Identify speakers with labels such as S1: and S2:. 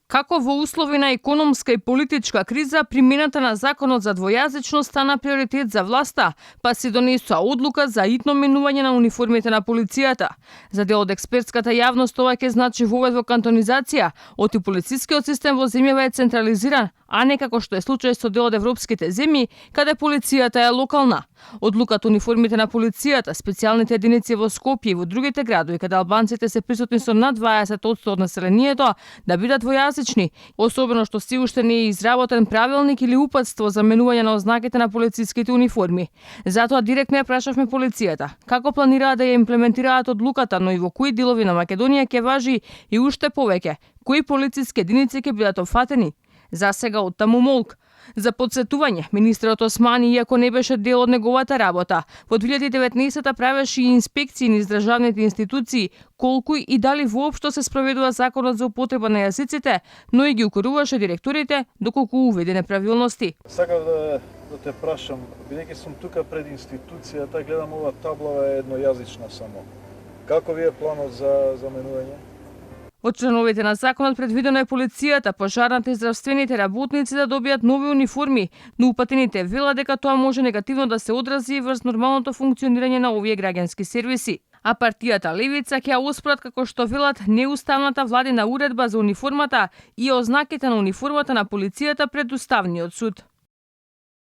S1: Како во услови на економска и политичка криза, примената на законот за двојазичност стана приоритет за власта, па се донесува одлука за итно менување на униформите на полицијата. За дел од експертската јавност ова ќе значи вовед во кантонизација, оти полицискиот систем во земјава е централизиран, а не како што е случај со дел од европските земји, каде полицијата е локална. Одлуката униформите на полицијата, специјалните единици во Скопје и во другите градови каде албанците се присутни со над 20% од населението, да бидат двојазични, особено што се уште не е изработен правилник или упатство за менување на ознаките на полициските униформи. Затоа директно ја прашавме полицијата како планираат да ја имплементираат одлуката, но и во кои делови на Македонија ќе важи и уште повеќе, кои полициски единици ќе бидат опфатени. За сега оттаму молк. За подсетување, министерот Османи, иако не беше дел од неговата работа, во 2019 правеше и инспекции низ државните институции, колку и дали воопшто се спроведува законот за употреба на јазиците, но и ги укоруваше директорите доколку уведе неправилности.
S2: Сакав да те прашам, бидејќи сум тука пред институцијата, гледам ова таблава е еднојазична само. Како ви е планот за менување?
S1: Од членовите на законот предвидено е полицијата, пожарната и здравствените работници да добијат нови униформи, но упатените велат дека тоа може негативно да се одрази врз нормалното функционирање на овие граѓански сервиси. А партијата Левица ќе ја оспорат како што велат неуставната владина уредба за униформата и ознаките на униформата на полицијата пред Уставниот суд.